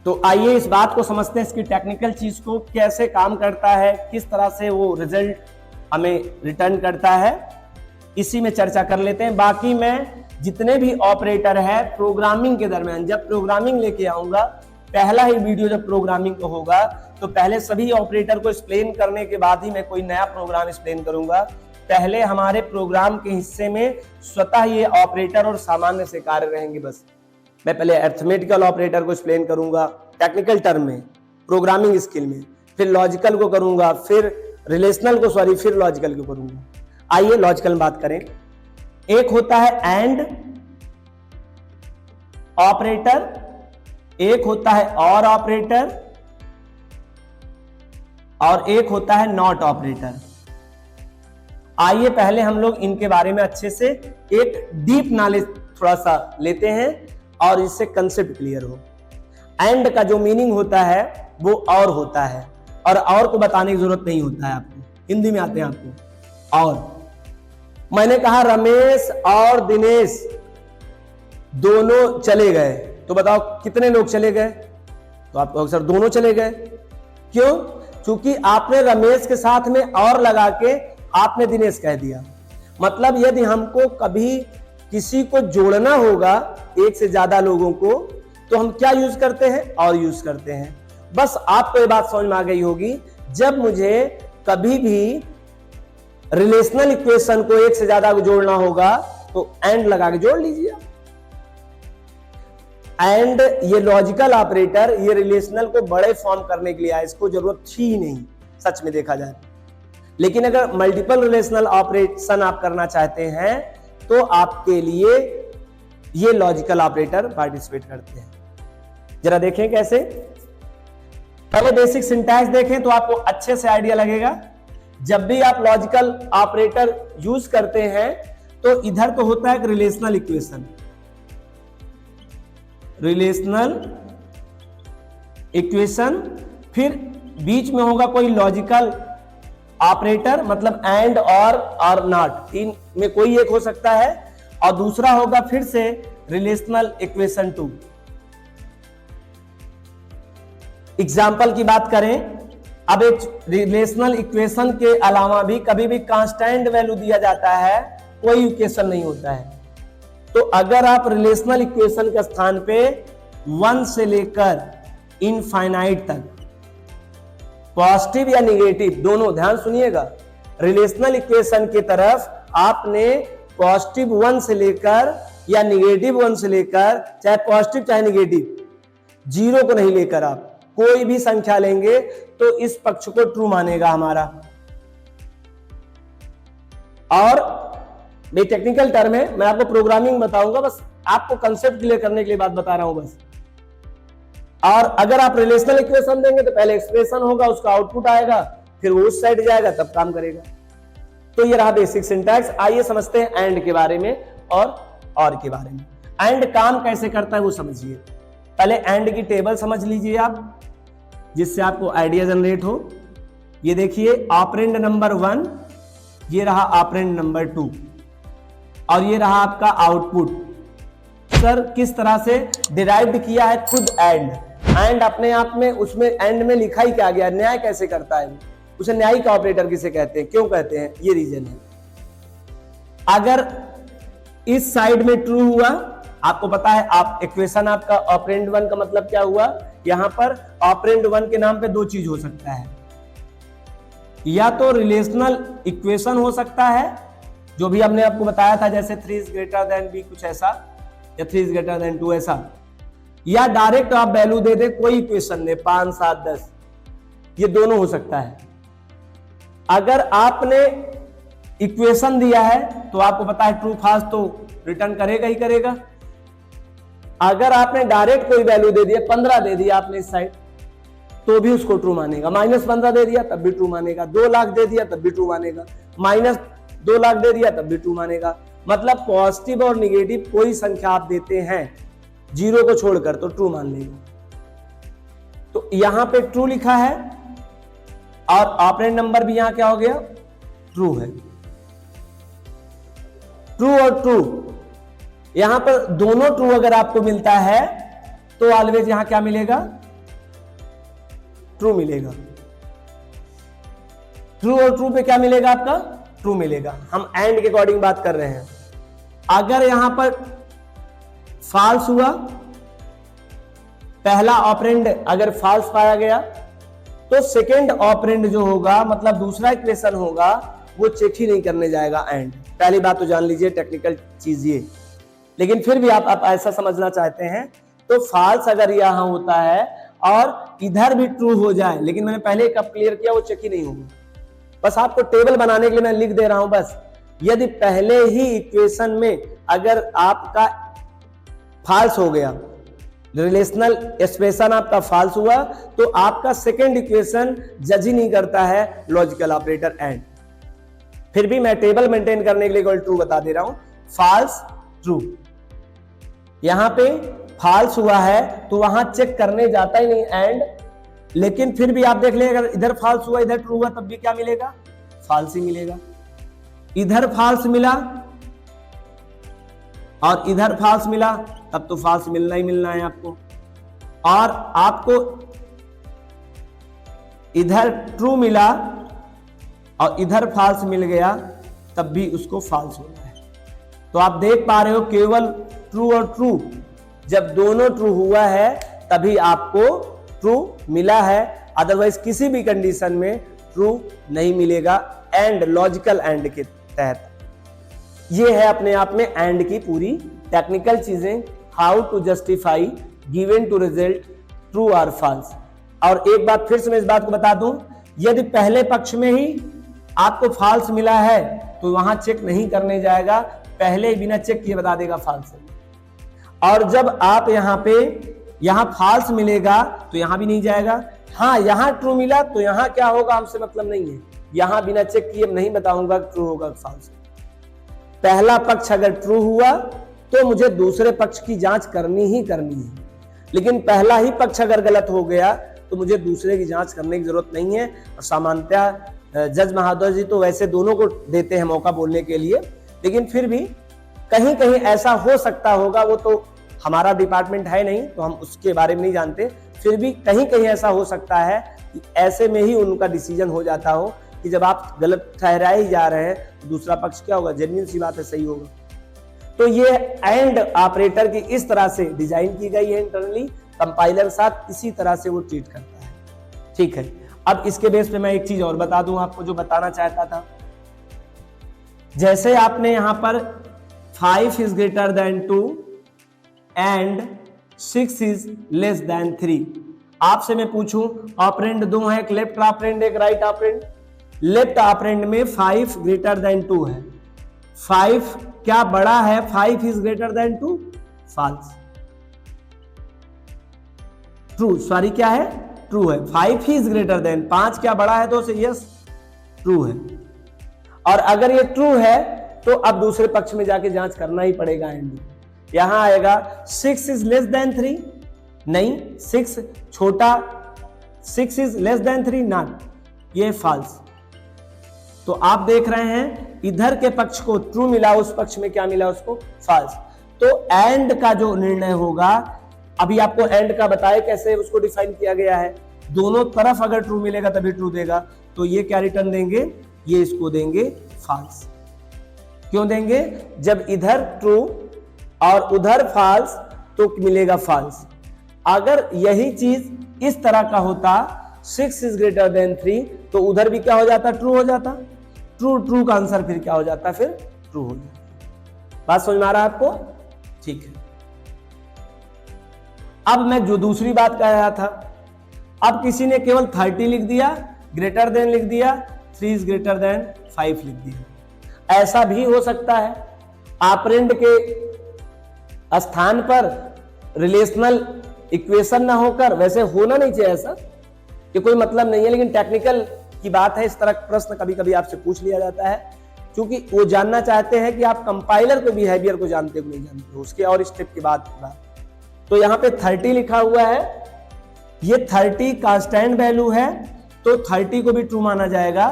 तो आइए इस बात को समझते हैं, इसकी टेक्निकल चीज को कैसे काम करता है, किस तरह से वो रिजल्ट हमें रिटर्न करता है, इसी में चर्चा कर लेते हैं। बाकी मैं जितने भी ऑपरेटर है प्रोग्रामिंग के दरमियान, जब प्रोग्रामिंग लेके आऊंगा, पहला ही वीडियो जब प्रोग्रामिंग का होगा तो पहले सभी ऑपरेटर को एक्सप्लेन करने के बाद ही मैं कोई नया प्रोग्राम एक्सप्लेन करूंगा। पहले हमारे प्रोग्राम के हिस्से में स्वतः ये ऑपरेटर और सामान्य से कार्य रहेंगे। बस मैं पहले अरिथमेटिकल ऑपरेटर को एक्सप्लेन करूंगा टेक्निकल टर्म में, प्रोग्रामिंग स्किल में, फिर लॉजिकल को करूंगा, फिर रिलेशनल को फिर लॉजिकल को करूंगा। आइए लॉजिकल में बात करें। एक होता है एंड ऑपरेटर, एक होता है और ऑपरेटर, और एक होता है नॉट ऑपरेटर। आइए पहले हम लोग इनके बारे में अच्छे से एक डीप नॉलेज थोड़ा सा लेते हैं और इससे कंसेप्ट क्लियर हो। एंड का जो मीनिंग होता है वो और होता है, और को बताने की जरूरत नहीं होता है आपको, हिंदी में आते हैं आपको। और मैंने कहा रमेश और दिनेश दोनों चले गए, तो बताओ कितने लोग चले गए, तो आपको अक्सर दोनों चले गए। क्यों? क्योंकि आपने रमेश के साथ में और लगा के आपने दिनेश कह दिया। मतलब यदि हमको कभी किसी को जोड़ना होगा एक से ज्यादा लोगों को तो हम क्या यूज करते हैं, और यूज करते हैं। बस आपको ये बात समझ में आ गई होगी, जब मुझे कभी भी रिलेशनल इक्वेशन को एक से ज्यादा को जोड़ना होगा तो एंड लगा के जोड़ लीजिए। एंड ये लॉजिकल ऑपरेटर ये रिलेशनल को बड़े फॉर्म करने के लिए आया, इसको जरूरत थी ही नहीं सच में देखा जाए। लेकिन अगर मल्टीपल रिलेशनल ऑपरेशन आप करना चाहते हैं तो आपके लिए ये लॉजिकल ऑपरेटर पार्टिसिपेट करते हैं। जरा देखें कैसे। पहले बेसिक सिंटैक्स देखें तो आपको अच्छे से आइडिया लगेगा। जब भी आप लॉजिकल ऑपरेटर यूज करते हैं तो इधर तो होता है एक रिलेशनल इक्वेशन, फिर बीच में होगा कोई लॉजिकल ऑपरेटर, मतलब एंड और नॉट, तीन में कोई एक हो सकता है, और दूसरा होगा फिर से रिलेशनल इक्वेशन 2। एग्जाम्पल की बात करें, अब एक रिलेशनल इक्वेशन के अलावा भी कभी भी कांस्टेंट वैल्यू दिया जाता है, कोई इक्वेशन नहीं होता है। तो अगर आप रिलेशनल इक्वेशन के स्थान पे 1 से लेकर इनफाइनाइट तक पॉजिटिव या निगेटिव दोनों, ध्यान सुनिएगा, रिलेशनल इक्वेशन की तरफ आपने पॉजिटिव 1 से लेकर या निगेटिव 1 से लेकर, चाहे पॉजिटिव चाहे निगेटिव, 0 को नहीं लेकर आप कोई भी संख्या लेंगे तो इस पक्ष को ट्रू मानेगा हमारा। और ये टेक्निकल टर्म है, मैं आपको प्रोग्रामिंग बताऊंगा, बस आपको कंसेप्ट क्लियर करने के लिए बात बता रहा हूं बस। और अगर आप रिलेशनल इक्वेशन देंगे तो पहले एक्सप्रेशन होगा, उसका आउटपुट आएगा, फिर वो उस साइड जाएगा तब काम करेगा। तो ये रहा बेसिक सिंटैक्स। आइए समझते हैं एंड के बारे में और के बारे में। एंड काम कैसे करता है वो समझिए। पहले एंड की टेबल समझ लीजिए आप, जिससे आपको आइडिया जनरेट हो। ये देखिए ऑपरेंड नंबर 1, ये रहा ऑपरेंड नंबर 2। और ये रहा आपका आउटपुट। सर किस तरह से डिराइव्ड किया है, खुद एंड अपने आप में उसमें एंड में लिखा ही क्या गया, न्याय कैसे करता है, उसे न्यायिक ऑपरेटर किसे कहते हैं, क्यों कहते हैं, ये रीजन है। अगर इस साइड में ट्रू हुआ, आपको पता है आप इक्वेशन आपका ऑपरेंड 1 का मतलब क्या हुआ, यहां पर ऑपरेंड 1 के नाम पे दो चीज हो सकता है, या तो रिलेशनल इक्वेशन हो सकता है जो भी हमने आपको बताया था, जैसे 3 इज ग्रेटर देन बी कुछ ऐसा, या 3 इज ग्रेटर देन 2 ऐसा, या डायरेक्ट आप वैल्यू दे दे, कोई इक्वेशन दे 5 7 10, ये दोनों हो सकता है। अगर आपने इक्वेशन दिया है तो आपको पता है ट्रू फॉल्स तो रिटर्न करेगा ही करेगा। अगर आपने डायरेक्ट कोई वैल्यू दे दिया, 15 दे दिया आपने इस साइड, तो भी उसको ट्रू मानेगा, -15 दे दिया तब भी ट्रू मानेगा, 2 लाख दे दिया तब भी ट्रू मानेगा, -2 लाख दे दिया तब भी ट्रू मानेगा। मतलब पॉजिटिव और निगेटिव कोई संख्या आप देते हैं 0 को छोड़कर तो ट्रू मान लेगा। तो यहां पे ट्रू लिखा है और ऑपरेंड नंबर भी यहां क्या हो गया, ट्रू है। ट्रू और ट्रू, यहां पर दोनों ट्रू अगर आपको मिलता है तो ऑलवेज यहां क्या मिलेगा, ट्रू मिलेगा। ट्रू और ट्रू पे क्या मिलेगा आपका, ट्रू मिलेगा। हम एंड के अकॉर्डिंग बात कर रहे हैं। अगर यहां पर फॉल्स हुआ, पहला ऑपरेंड अगर फॉल्स पाया गया तो सेकंड ऑपरेंड जो होगा, मतलब दूसरा इक्वेशन होगा, वो चेक ही नहीं करने जाएगा एंड। पहली बात तो जान लीजिए, टेक्निकल चीज ये, लेकिन फिर भी आप ऐसा समझना चाहते हैं तो फॉल्स अगर यहां होता है और इधर भी ट्रू हो जाए, लेकिन मैंने पहले कब क्लियर किया, वो चेक ही नहीं होगा। बस आपको टेबल बनाने के लिए मैं लिख दे रहा हूं बस। यदि पहले ही इक्वेशन में अगर आपका फॉल्स हो गया, रिलेशनल एक्सप्रेशन आपका फॉल्स हुआ, तो आपका सेकंड इक्वेशन जज ही नहीं करता है लॉजिकल ऑपरेटर एंड। फिर भी मैं टेबल मेंटेन करने के लिए इक्वल ट्रू बता दे रहा हूं, फॉल्स ट्रू। यहां पे फॉल्स हुआ है तो वहां चेक करने जाता ही नहीं एंड, लेकिन फिर भी आप देख लें, अगर इधर फॉल्स हुआ इधर ट्रू हुआ तब भी क्या मिलेगा, फॉल्स ही मिलेगा। इधर फॉल्स मिला और इधर फॉल्स मिला तब तो फॉल्स मिलना ही मिलना है आपको, और आपको इधर ट्रू मिला और इधर फॉल्स मिल गया तब भी उसको फॉल्स होना है। तो आप देख पा रहे हो, केवल ट्रू और ट्रू, जब दोनों ट्रू हुआ है तभी आपको ट्रू मिला है, अदरवाइज किसी भी कंडीशन में ट्रू नहीं मिलेगा एंड, लॉजिकल एंड के तहत। ये है अपने आप में एंड की पूरी टेक्निकल चीजें, how to justify given two result true और फॉल्स। और एक बात फिर से मैं इस बात को बता दूं, यदि पहले पक्ष में ही आपको फॉल्स मिला है तो वहां चेक नहीं करने जाएगा, पहले ही बिना चेक किए बता देगा फॉल्स है। और जब आप यहां फॉल्स मिलेगा तो यहां भी नहीं जाएगा, हाँ यहां ट्रू मिला तो यहां क्या होगा हमसे मतलब नहीं है, यहां बिना चेक किए नहीं बताऊंगा ट्रू होगा फॉल्स। पहला पक्ष अगर ट्रू हुआ तो मुझे दूसरे पक्ष की जांच करनी ही करनी है, लेकिन पहला ही पक्ष अगर गलत हो गया तो मुझे दूसरे की जांच करने की जरूरत नहीं है। और सामान्यतः जज महोदय जी तो वैसे दोनों को देते हैं मौका बोलने के लिए, लेकिन फिर भी कहीं कहीं ऐसा हो सकता होगा, वो तो हमारा डिपार्टमेंट है नहीं तो हम उसके बारे में नहीं जानते, फिर भी कहीं कहीं ऐसा हो सकता है कि ऐसे में ही उनका डिसीजन हो जाता हो कि जब आप गलत ठहराए ही जा रहे हैं तो दूसरा पक्ष क्या होगा, जेन्युइन सी बात है, सही होगा। तो ये एंड ऑपरेटर की इस तरह से डिजाइन की गई है इंटरनली, कंपाइलर साथ इसी तरह से वो ट्रीट करता है। ठीक है, अब इसके बेस पे मैं एक चीज और बता दूं आपको जो बताना चाहता था। जैसे आपने यहां पर 5 is greater than 2 and 6 is less than 3, आपसे मैं पूछूं ऑपरेंड दो है, एक लेफ्ट ऑपरेंड एक राइट ऑपरेंड। लेफ्ट ऑपरेंड में 5 ग्रेटर देन 2 है, 5 क्या बड़ा है, 5 is greater than 2, false. True, sorry क्या है, ट्रू है। 5 इज ग्रेटर देन, 5 क्या बड़ा है 2 से, यस ट्रू है। और अगर ये ट्रू है तो अब दूसरे पक्ष में जाके जांच करना ही पड़ेगा एंड। यहां आएगा 6 इज लेस देन 3, नहीं 6 छोटा, 6 इज लेस देन 3 नॉट, ये फॉल्स। तो आप देख रहे हैं इधर के पक्ष को ट्रू मिला, उस पक्ष में क्या मिला उसको, फॉल्स। तो एंड का जो निर्णय होगा, अभी आपको एंड का बताया कैसे उसको डिफाइन किया गया है, दोनों तरफ अगर ट्रू मिलेगा तभी ट्रू देगा। तो ये क्या रिटर्न देंगे, ये इसको देंगे फॉल्स। क्यों देंगे, जब इधर ट्रू और उधर फॉल्स तो मिलेगा फॉल्स। अगर यही चीज इस तरह का होता 6 इज ग्रेटर देन 3 तो उधर भी क्या हो जाता, ट्रू हो जाता। ट्रू ट्रू का आंसर फिर क्या हो जाता, फिर ट्रू हो जाता। बात समझ में आ रहा है आपको, ठीक है। अब मैं जो दूसरी बात कह रहा था, अब किसी ने केवल 30 लिख दिया, ग्रेटर देन लिख दिया, 3 इज ग्रेटर देन 5 लिख दिया। ऐसा भी हो सकता है, ऑपरेंड के स्थान पर रिलेशनल इक्वेशन ना होकर, वैसे होना नहीं चाहिए ऐसा, कि कोई मतलब नहीं है, लेकिन टेक्निकल की बात है, इस तरह प्रश्न कभी कभी आपसे पूछ लिया जाता है, क्योंकि वो जानना चाहते हैं कि आप कंपाइलर को बिहेवियर को जानते हो नहीं जानते हो, उसके और स्टेप की बात। तो यहाँ पे 30 लिखा हुआ है, ये 30 कांस्टेंट वैल्यू है, तो 30 को भी ट्रू माना जाएगा।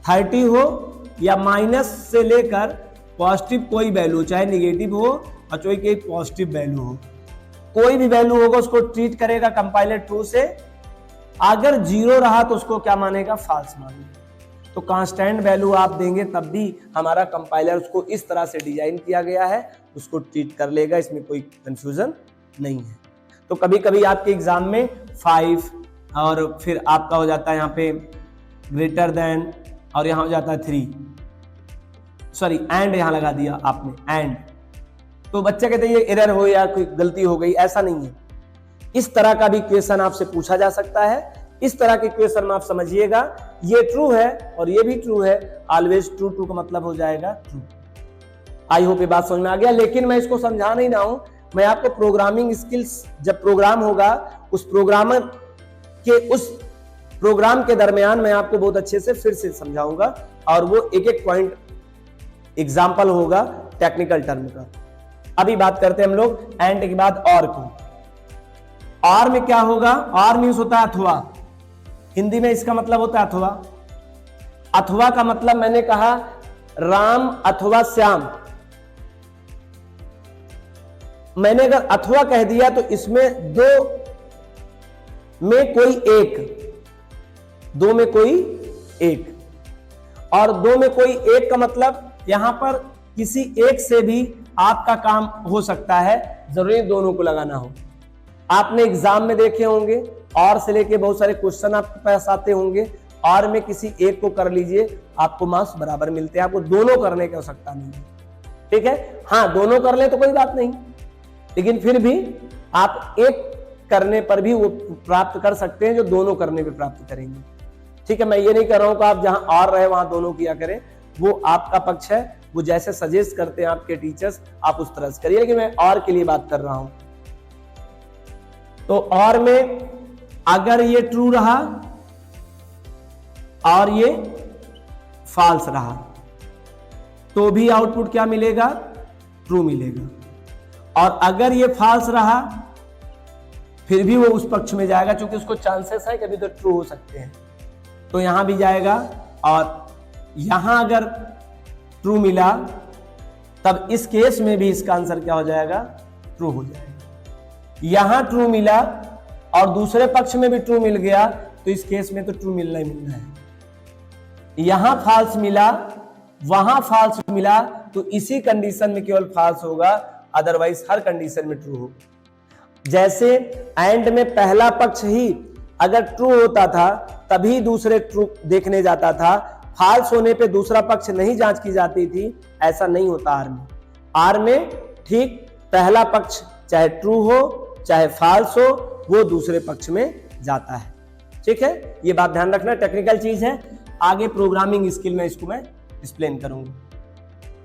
30 हो या माइनस से लेकर पॉजिटिव कोई वैल्यू, चाहे निगेटिव हो और चाहे कोई पॉजिटिव वैल्यू हो, कोई भी वैल्यू होगा उसको ट्रीट करेगा कंपाइलर ट्रू से। अगर 0 रहा तो उसको क्या मानेगा, फॉल्स मानेगा। तो कांस्टेंट वैल्यू आप देंगे तब भी हमारा कंपाइलर उसको इस तरह से डिजाइन किया गया है, उसको ट्रीट कर लेगा, इसमें कोई कंफ्यूजन नहीं है। तो कभी कभी आपके एग्जाम में 5 और फिर आपका हो जाता है यहाँ पे ग्रेटर देन और यहाँ हो जाता है 3, सॉरी एंड यहाँ लगा दिया आपने एंड, तो बच्चे कहते हैं ये एरर हो या कोई गलती हो गई, ऐसा नहीं है। इस तरह का भी क्वेश्चन आपसे पूछा जा सकता है। इस तरह के क्वेश्चन में आप समझिएगा ये ट्रू है और ये भी ट्रू है, ऑलवेज ट्रू, ट्रू का मतलब हो जाएगा ट्रू। आई होप ये बात समझ में आ गया, लेकिन मैं इसको समझा नहीं रहा हूं, मैं आपको प्रोग्रामिंग स्किल्स, जब प्रोग्राम होगा उस प्रोग्रामर के उस प्रोग्राम के दरमियान मैं आपको बहुत अच्छे से फिर से समझाऊंगा, और वो एक एक पॉइंट एग्जाम्पल होगा टेक्निकल टर्म का। अभी बात करते हैं हम लोग एंड के बाद और को। और में क्या होगा, और मीन्स होता है अथवा, हिंदी में इसका मतलब होता है अथवा। अथवा का मतलब मैंने कहा राम अथवा श्याम, मैंने अगर अथवा कह दिया तो इसमें दो में कोई एक, दो में कोई एक, और दो में कोई एक का मतलब यहां पर किसी एक से भी आपका काम हो सकता है, जरूरी दोनों को लगाना हो। आपने एग्जाम में देखे होंगे और से लेके बहुत सारे क्वेश्चन आपके पास आते होंगे, और में किसी एक को कर लीजिए आपको मार्क्स बराबर मिलते हैं, आपको दोनों करने की आवश्यकता नहीं है, ठीक है। हाँ दोनों कर ले तो कोई बात नहीं, लेकिन फिर भी आप एक करने पर भी वो प्राप्त कर सकते हैं जो दोनों करने पे प्राप्त करेंगे, ठीक है। मैं ये नहीं कर रहा हूं कि आप जहां और रहे वहां दोनों किया करें, वो आपका पक्ष है, वो जैसे सजेस्ट करते हैं आपके टीचर्स आप उस तरह से करिए, लेकिन मैं और के लिए बात कर रहा हूं। तो और में अगर ये ट्रू रहा और ये फॉल्स रहा तो भी आउटपुट क्या मिलेगा, ट्रू मिलेगा, और अगर ये फॉल्स रहा फिर भी वो उस पक्ष में जाएगा, क्योंकि उसको चांसेस है कभी तो ट्रू हो सकते हैं, तो यहां भी जाएगा। और यहां अगर ट्रू मिला तब इस केस में भी इसका आंसर क्या हो जाएगा, ट्रू हो जाएगा। यहां ट्रू मिला और दूसरे पक्ष में भी ट्रू मिल गया तो इस केस में तो ट्रू मिलना ही मिलना है। यहां फॉल्स मिला वहां फॉल्स मिला तो इसी कंडीशन में केवल फॉल्स होगा, अदरवाइज हर कंडीशन में ट्रू होगा। जैसे एंड में पहला पक्ष ही अगर ट्रू होता था तभी दूसरे ट्रू देखने जाता था, फॉल्स होने पे दूसरा पक्ष नहीं जांच की जाती थी, ऐसा नहीं होता आर में। आर में ठीक पहला पक्ष चाहे ट्रू हो चाहे फॉल्स हो वो दूसरे पक्ष में जाता है, ठीक है। ये बात ध्यान रखना, टेक्निकल चीज है, आगे प्रोग्रामिंग स्किल में इसको मैं एक्सप्लेन करूंगा।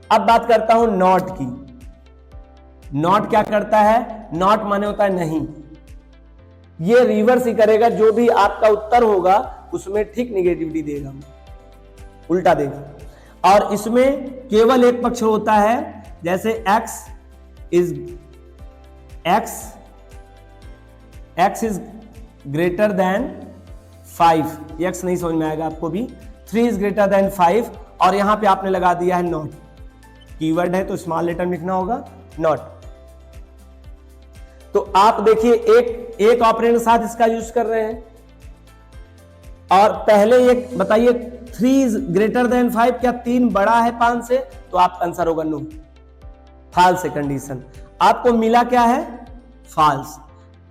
अब बात करता हूं नॉट की। नॉट क्या करता है, नॉट माने होता है नहीं, ये रिवर्स ही करेगा, जो भी आपका उत्तर होगा उसमें ठीक निगेटिविटी देगा, उल्टा देगा। और इसमें केवल एक पक्ष होता है, जैसे x is greater then 5, x नहीं समझ में आएगा आपको भी, 3 इज ग्रेटर देन 5, और यहां पे आपने लगा दिया है नॉट, कीवर्ड है तो स्मॉल लेटर लिखना होगा नॉट। तो आप देखिए एक ऑपरेंड के साथ इसका यूज कर रहे हैं। और पहले एक बताइए 3 ग्रेटर देन 5, क्या 3 बड़ा है 5 से? तो आपका आंसर होगा नो, फॉल्स है कंडीशन। आपको मिला क्या है? फॉल्स।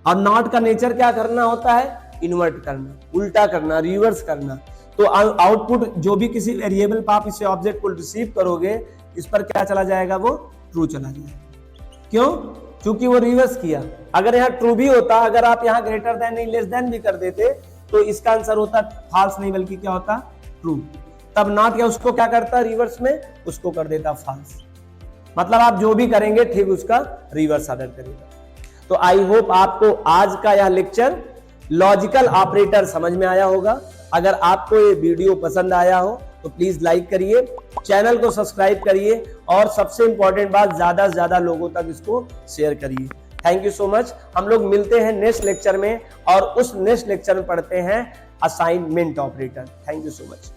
और नॉट का नेचर क्या करना होता है? इन्वर्ट करना, उल्टा करना, रिवर्स करना। तो आउटपुट जो भी किसी वेरिएबल पर आप इसे ऑब्जेक्ट को रिसीव करोगे, इस पर क्या चला जाएगा? वो ट्रू चला जाएगा। क्यों? क्योंकि वो रिवर्स किया। अगर यहाँ ट्रू भी होता, अगर आप यहाँ ग्रेटर देन नहीं लेस देन भी कर देते, तो इसका आंसर होता फॉल्स नहीं बल्कि क्या होता? ट्रू। तब नॉट या उसको क्या करता? रिवर्स में उसको कर देता फॉल्स। मतलब आप जो भी करेंगे ठीक उसका रिवर्स ऑर्डर करेगा। तो आई होप आपको आज का यह लेक्चर लॉजिकल ऑपरेटर समझ में आया होगा। अगर आपको ये वीडियो पसंद आया हो तो प्लीज लाइक करिए, चैनल को सब्सक्राइब करिए और सबसे इंपॉर्टेंट बात, ज्यादा से ज्यादा लोगों तक इसको शेयर करिए। Thank you so much. हम लोग मिलते हैं नेक्स्ट लेक्चर में और उस नेक्स्ट लेक्चर में पढ़ते हैं assignment operator. Thank you so much.